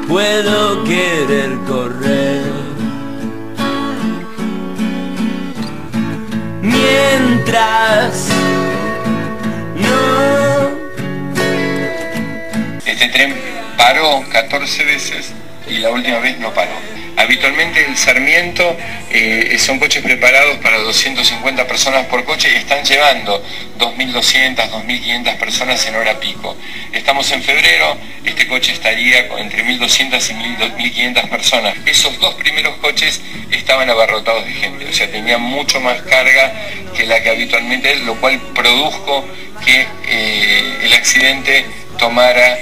puedo querer correr. Mientras no. Este tren paró 14 veces y la última vez no paró. Habitualmente el Sarmiento son coches preparados para 250 personas por coche y están llevando 2.200, 2.500 personas en hora pico. Estamos en febrero, este coche estaría entre 1.200 y 1.500 personas. Esos dos primeros coches estaban abarrotados de gente, o sea, tenían mucho más carga que la que habitualmente es, lo cual produjo que el accidente tomara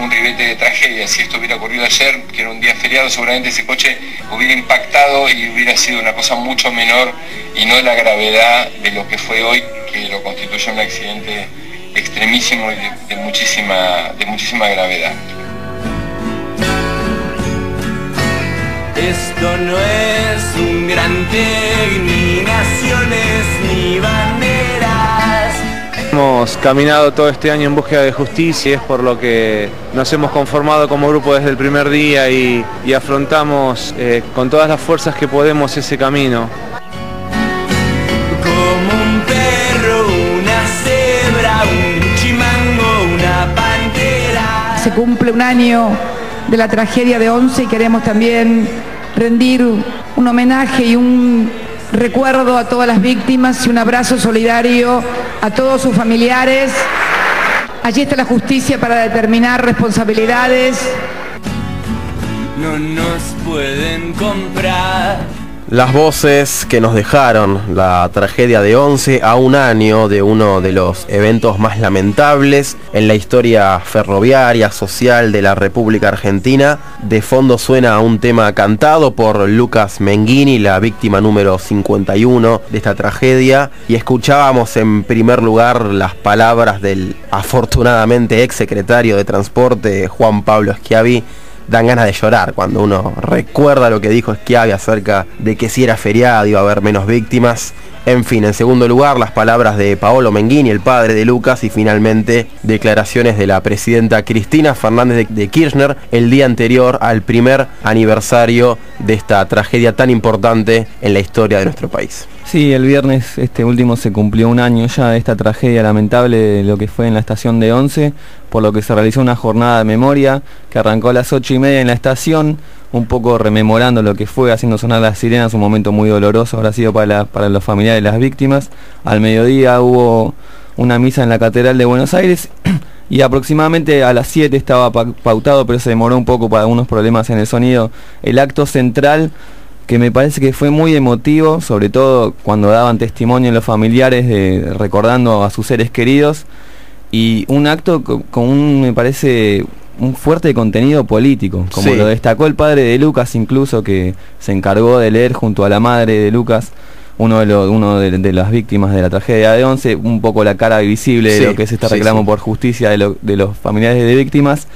un ribete de tragedia. Si esto hubiera ocurrido ayer, que era un día feriado, seguramente ese coche hubiera impactado y hubiera sido una cosa mucho menor y no la gravedad de lo que fue hoy, que lo constituye un accidente extremísimo y de muchísima gravedad. Esto no es un gran té, ni naciones, ni banderas. Hemos caminado todo este año en búsqueda de justicia, es por lo que nos hemos conformado como grupo desde el primer día y afrontamos con todas las fuerzas que podemos ese camino. Como un perro, una cebra, un chimango, una pantera. Se cumple un año de la tragedia de Once y queremos también rendir un homenaje y un recuerdo a todas las víctimas y un abrazo solidario a todos sus familiares. Allí está la justicia para determinar responsabilidades. No nos pueden comprar. Las voces que nos dejaron la tragedia de Once a un año de uno de los eventos más lamentables en la historia ferroviaria, social de la República Argentina. De fondo suena un tema cantado por Lucas Menghini, la víctima número 51 de esta tragedia, y escuchábamos en primer lugar las palabras del afortunadamente ex secretario de Transporte, Juan Pablo Schiavi. Dan ganas de llorar cuando uno recuerda lo que dijo Schiavi acerca de que si era feriado iba a haber menos víctimas. En fin, en segundo lugar, las palabras de Paolo Menghini, el padre de Lucas, y finalmente declaraciones de la presidenta Cristina Fernández de Kirchner el día anterior al primer aniversario de esta tragedia tan importante en la historia de nuestro país. Sí, el viernes último se cumplió un año ya de esta tragedia lamentable de lo que fue en la estación de Once, por lo que se realizó una jornada de memoria que arrancó a las 8:30 en la estación, un poco rememorando lo que fue, haciendo sonar las sirenas, un momento muy doloroso habrá sido para los familiares de las víctimas. Al mediodía hubo una misa en la Catedral de Buenos Aires y aproximadamente a las 7 estaba pautado, pero se demoró un poco para algunos problemas en el sonido, el acto central, que me parece que fue muy emotivo, sobre todo cuando daban testimonio los familiares recordando a sus seres queridos, y un acto con me parece un fuerte contenido político, como sí lo destacó el padre de Lucas, incluso, que se encargó de leer junto a la madre de Lucas, uno de las víctimas de la tragedia de Once, un poco la cara visible de lo que es este reclamo por justicia de los familiares de víctimas.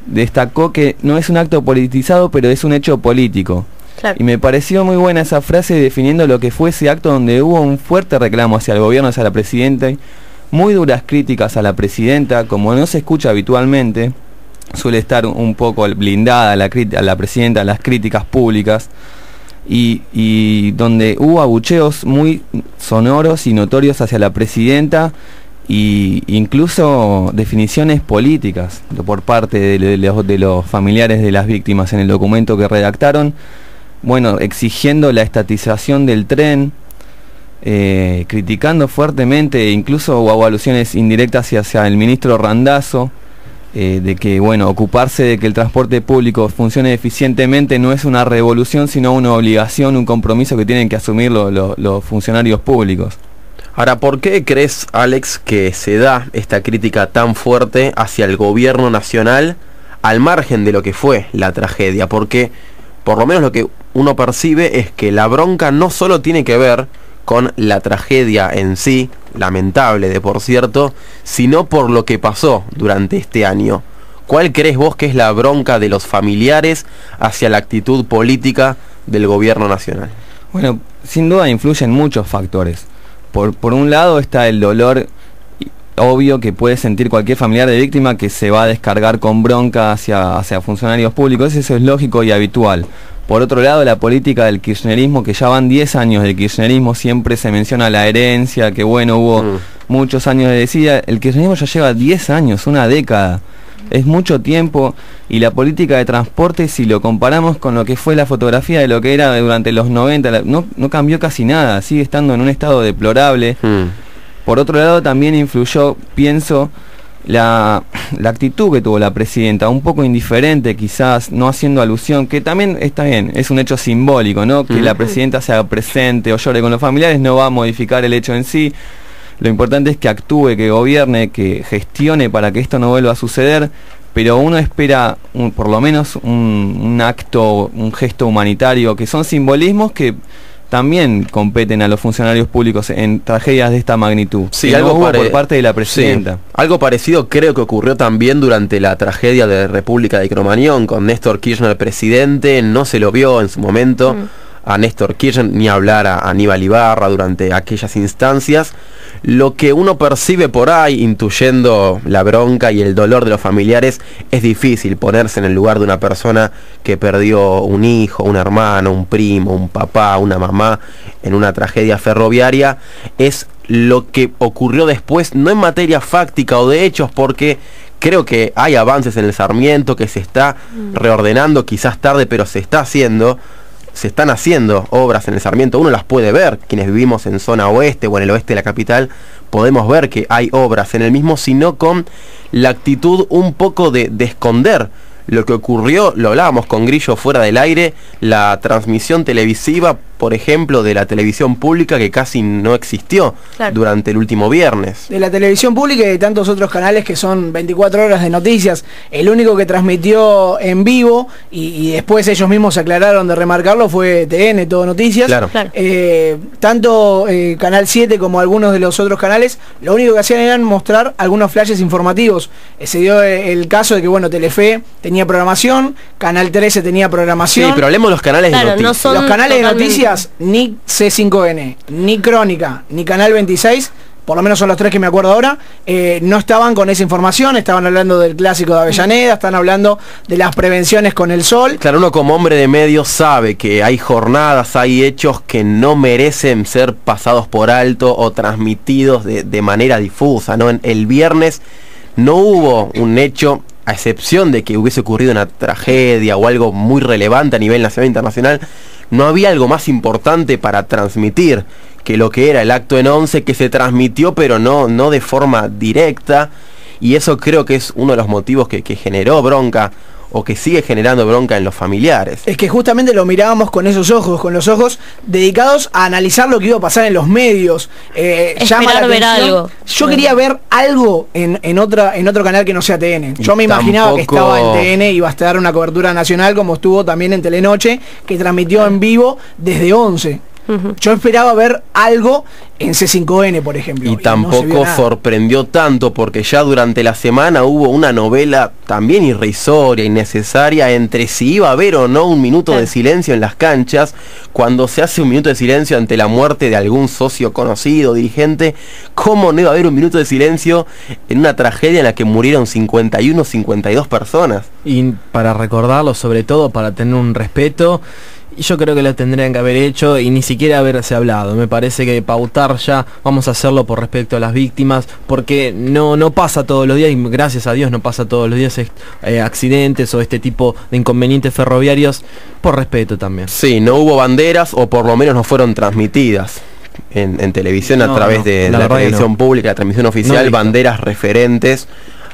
Destacó que no es un acto politizado, pero es un hecho político. Claro. Y me pareció muy buena esa frase definiendo lo que fue ese acto, donde hubo un fuerte reclamo hacia el gobierno, hacia la presidenta, muy duras críticas a la presidenta, como no se escucha habitualmente. Suele estar un poco blindada a la presidenta, a las críticas públicas, y donde hubo abucheos muy sonoros y notorios hacia la presidenta, e incluso definiciones políticas por parte de los familiares de las víctimas en el documento que redactaron, bueno, exigiendo la estatización del tren, criticando fuertemente, incluso hubo alusiones indirectas hacia el ministro Randazzo, de que, bueno, ocuparse de que el transporte público funcione eficientemente no es una revolución, sino una obligación, un compromiso que tienen que asumir los funcionarios públicos. Ahora, ¿por qué crees, Alex, que se da esta crítica tan fuerte hacia el gobierno nacional al margen de lo que fue la tragedia? Porque, por lo menos lo que uno percibe es que la bronca no solo tiene que ver con la tragedia en sí, lamentable de por cierto, sino por lo que pasó durante este año. ¿Cuál crees vos que es la bronca de los familiares hacia la actitud política del gobierno nacional? Bueno, sin duda influyen muchos factores. Por un lado está el dolor obvio que puede sentir cualquier familiar de víctima que se va a descargar con bronca hacia funcionarios públicos. Eso es lógico y habitual. Por otro lado, la política del kirchnerismo, que ya van 10 años del kirchnerismo, siempre se menciona la herencia, que bueno, hubo muchos años de desidia. El kirchnerismo ya lleva 10 años, una década. Es mucho tiempo, y la política de transporte, si lo comparamos con lo que fue la fotografía de lo que era durante los 90, no cambió casi nada, sigue estando en un estado deplorable. Por otro lado, también influyó, pienso, la actitud que tuvo la presidenta, un poco indiferente quizás, no haciendo alusión, que también está bien, es un hecho simbólico, ¿no? Que la presidenta se haga presente o llore con los familiares no va a modificar el hecho en sí. Lo importante es que actúe, que gobierne, que gestione para que esto no vuelva a suceder, pero uno espera por lo menos un acto, un gesto humanitario, que son simbolismos que también competen a los funcionarios públicos en tragedias de esta magnitud. Sí, algo hubo por parte de la presidenta. Sí, algo parecido creo que ocurrió también durante la tragedia de República de Cromañón, con Néstor Kirchner presidente. No se lo vio en su momento a Néstor Kirchner, ni hablar a Aníbal Ibarra durante aquellas instancias. Lo que uno percibe por ahí, intuyendo la bronca y el dolor de los familiares, es difícil ponerse en el lugar de una persona que perdió un hijo, un hermano, un primo, un papá, una mamá en una tragedia ferroviaria. Es lo que ocurrió después, no en materia fáctica o de hechos, porque creo que hay avances en el Sarmiento, que se está reordenando, quizás tarde, pero se está haciendo. Se están haciendo obras en el Sarmiento, uno las puede ver, quienes vivimos en zona oeste o en el oeste de la capital, podemos ver que hay obras en el mismo, sino con la actitud un poco de esconder lo que ocurrió. Lo hablábamos con Grillo fuera del aire, la transmisión televisiva, por ejemplo, de la televisión pública, que casi no existió durante el último viernes. De la televisión pública y de tantos otros canales que son 24 horas de noticias. El único que transmitió en vivo, y después ellos mismos se aclararon de remarcarlo, fue TN, Todo Noticias. Claro. Tanto Canal 7 como algunos de los otros canales, lo único que hacían era mostrar algunos flashes informativos. Se dio el caso de que, bueno, Telefe tenía programación, Canal 13 tenía programación. Sí, pero hablemos de los canales de noticias. No son los canales de noticias, ni C5N, ni Crónica, ni Canal 26, por lo menos son los tres que me acuerdo ahora, no estaban con esa información. Estaban hablando del clásico de Avellaneda, están hablando de las prevenciones con el sol. Claro, uno como hombre de medios sabe que hay jornadas, hay hechos que no merecen ser pasados por alto o transmitidos de manera difusa, ¿no? El viernes no hubo un hecho, a excepción de que hubiese ocurrido una tragedia o algo muy relevante a nivel nacional e internacional, no había algo más importante para transmitir que lo que era el acto en 11, que se transmitió pero no de forma directa, y eso creo que es uno de los motivos que generó bronca, o que sigue generando bronca en los familiares. Es que justamente lo mirábamos con esos ojos, con los ojos dedicados a analizar lo que iba a pasar en los medios. Llama la ver atención. algo. Yo quería ver algo en otro canal que no sea TN. Yo me imaginaba que estaba en TN y iba a estar una cobertura nacional, como estuvo también en Telenoche, que transmitió en vivo desde 11. Yo esperaba ver algo en C5N, por ejemplo. Y tampoco sorprendió tanto, porque ya durante la semana hubo una novela también irrisoria, innecesaria, entre si iba a haber o no un minuto de silencio en las canchas. Cuando se hace un minuto de silencio ante la muerte de algún socio conocido, dirigente, ¿cómo no iba a haber un minuto de silencio en una tragedia en la que murieron 51, 52 personas? Y para recordarlo, sobre todo para tener un respeto, y yo creo que lo tendrían que haber hecho y ni siquiera haberse hablado. Me parece que pautar ya, vamos a hacerlo por respecto a las víctimas, porque no pasa todos los días, y gracias a Dios no pasa todos los días accidentes o este tipo de inconvenientes ferroviarios, por respeto también. Sí, no hubo banderas, o por lo menos no fueron transmitidas en televisión a través de la televisión pública, la transmisión oficial, banderas referentes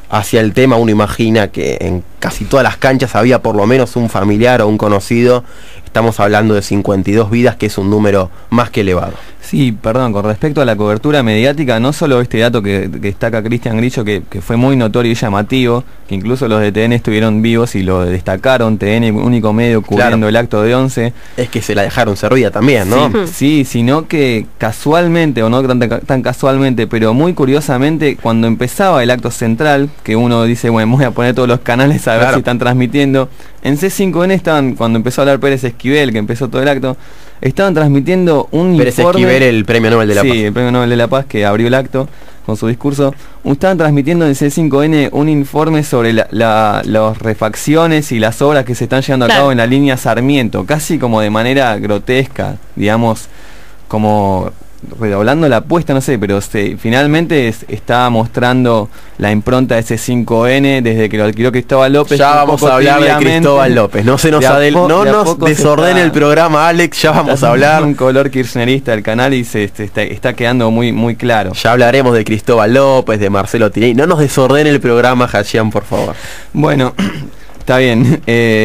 hacia el tema. Uno imagina que en casi todas las canchas había por lo menos un familiar o un conocido. Estamos hablando de 52 vidas, que es un número más que elevado. Sí, perdón, con respecto a la cobertura mediática, no solo este dato que destaca Cristian Grillo, que fue muy notorio y llamativo, que incluso los de TN estuvieron vivos y lo destacaron, TN, único medio cubriendo el acto de 11. Es que se la dejaron servida también, ¿no? Sí, sino que casualmente, o no tan casualmente, pero muy curiosamente, cuando empezaba el acto central, que uno dice, bueno, voy a poner todos los canales a ver si están transmitiendo, en C5N estaban, cuando empezó a hablar Pérez Esquivel, que empezó todo el acto, estaban transmitiendo un Pérez informe. Esquivel, el Premio Nobel de la Paz. Sí, el Premio Nobel de la Paz, que abrió el acto. con su discurso, estaban transmitiendo en C5N un informe sobre las refacciones y las obras que se están llevando a cabo en la línea Sarmiento, casi como de manera grotesca, digamos, como redoblando la apuesta, no sé, pero finalmente está mostrando la impronta de C5N desde que lo adquirió Cristóbal López. Ya vamos a hablar de Cristóbal López, no se nos desordene el programa, Alex, ya vamos a hablar. Un color kirchnerista del canal y está quedando muy, muy claro. Ya hablaremos de Cristóbal López, de Marcelo Tinelli, no nos desordene el programa, Hachian, por favor. Bueno, está bien,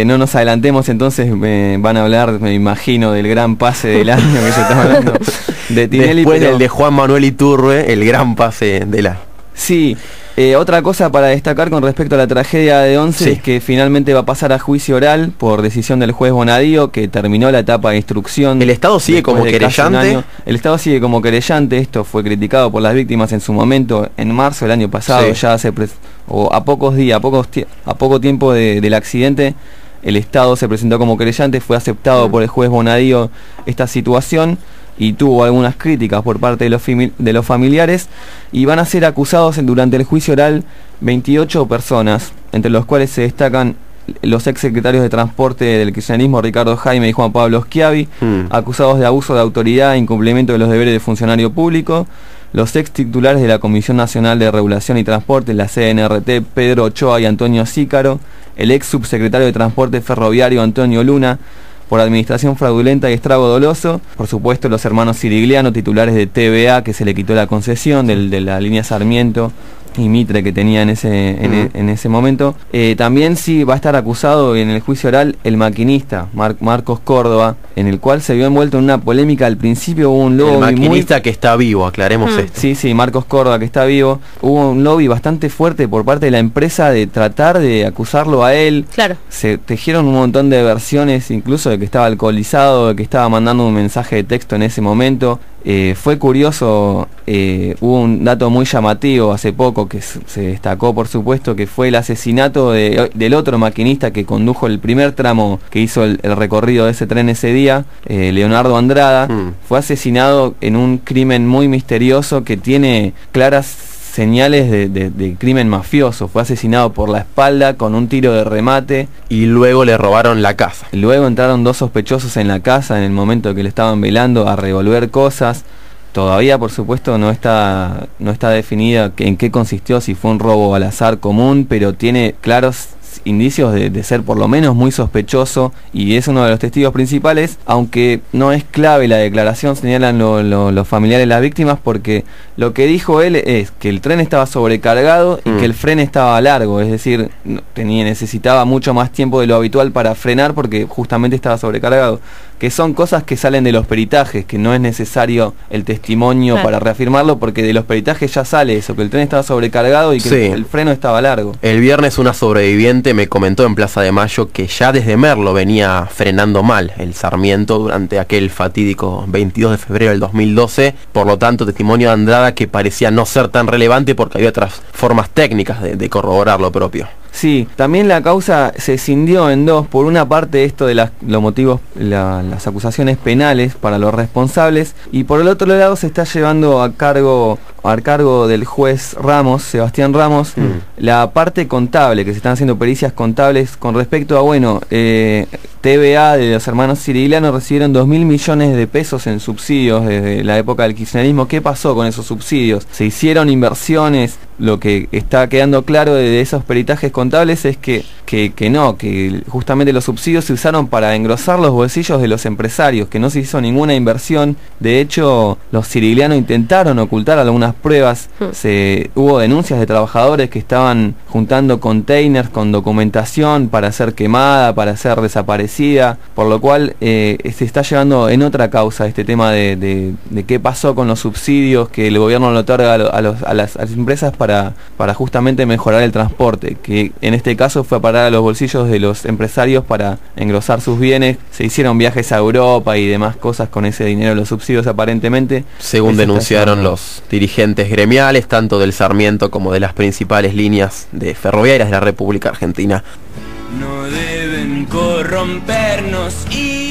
no nos adelantemos, entonces van a hablar, me imagino, del gran pase del año que se está hablando de Tinelli. Después del de Juan Manuel Iturbe, el gran pase del año. Sí, otra cosa para destacar con respecto a la tragedia de Once es que finalmente va a pasar a juicio oral por decisión del juez Bonadío, que terminó la etapa de instrucción. ¿El Estado sigue como querellante? El Estado sigue como querellante, esto fue criticado por las víctimas en su momento, en marzo del año pasado, ya a poco tiempo del accidente, el Estado se presentó como querellante, fue aceptado por el juez Bonadío esta situación y tuvo algunas críticas por parte de los familiares, y van a ser acusados durante el juicio oral 28 personas, entre los cuales se destacan los exsecretarios de Transporte del kirchnerismo Ricardo Jaime y Juan Pablo Schiavi, acusados de abuso de autoridad e incumplimiento de los deberes de funcionario público, los ex titulares de la Comisión Nacional de Regulación y Transporte, la CNRT, Pedro Ochoa y Antonio Cícaro, el ex subsecretario de Transporte Ferroviario Antonio Luna, por administración fraudulenta y estrago doloso, por supuesto los hermanos Sirigliano, titulares de TVA, que se le quitó la concesión de la línea Sarmiento y Mitre que tenía en ese momento. También va a estar acusado en el juicio oral el maquinista Marcos Córdoba, en el cual se vio envuelto en una polémica. Al principio hubo un lobby. El maquinista que está vivo, aclaremos esto. Sí, Marcos Córdoba que está vivo. Hubo un lobby bastante fuerte por parte de la empresa de tratar de acusarlo a él. Claro. Se tejieron un montón de versiones, incluso de que estaba alcoholizado, de que estaba mandando un mensaje de texto en ese momento. Fue curioso, hubo un dato muy llamativo hace poco que se destacó, por supuesto, que fue el asesinato del otro maquinista que condujo el primer tramo que hizo el recorrido de ese tren ese día, Leonardo Andrada. Fue asesinado en un crimen muy misterioso que tiene claras señales de crimen mafioso. Fue asesinado por la espalda con un tiro de remate. Y luego le robaron la casa. Luego entraron dos sospechosos en la casa en el momento que le estaban velando a revolver cosas. Todavía, por supuesto, no está definida en qué consistió, si fue un robo al azar común, pero tiene claros indicios de ser por lo menos muy sospechoso, y es uno de los testigos principales, aunque no es clave la declaración, señalan los familiares de las víctimas, porque lo que dijo él es que el tren estaba sobrecargado y que el freno estaba largo, es decir, necesitaba mucho más tiempo de lo habitual para frenar porque justamente estaba sobrecargado, que son cosas que salen de los peritajes, que no es necesario el testimonio para reafirmarlo, porque de los peritajes ya sale eso, que el tren estaba sobrecargado y que el freno estaba largo. El viernes una sobreviviente me comentó en Plaza de Mayo que ya desde Merlo venía frenando mal el Sarmiento durante aquel fatídico 22 de febrero del 2012, por lo tanto testimonio de Andrada que parecía no ser tan relevante porque había otras formas técnicas de corroborar lo propio. Sí, también la causa se escindió en dos. Por una parte esto de los motivos, las acusaciones penales para los responsables, y por el otro lado se está llevando a cargo del juez Ramos, Sebastián Ramos, la parte contable, que se están haciendo pericias contables con respecto a, TVA de los hermanos Sirigliano recibieron 2.000 millones de pesos en subsidios desde la época del kirchnerismo. ¿Qué pasó con esos subsidios? ¿Se hicieron inversiones? Lo que está quedando claro de esos peritajes contables es que justamente los subsidios se usaron para engrosar los bolsillos de los empresarios, que no se hizo ninguna inversión. De hecho, los Sirigliano intentaron ocultar algunas pruebas. Hubo denuncias de trabajadores que estaban juntando containers con documentación para ser quemada, para ser desaparecida, por lo cual se está llevando en otra causa este tema de qué pasó con los subsidios que el gobierno le otorga a las empresas para justamente mejorar el transporte, que en este caso fue a parar a los bolsillos de los empresarios para engrosar sus bienes. Se hicieron viajes a Europa y demás cosas con ese dinero, los subsidios aparentemente. Según denunciaron los dirigentes gremiales, tanto del Sarmiento como de las principales líneas de ferroviarias de la República Argentina. No deben corrompernos y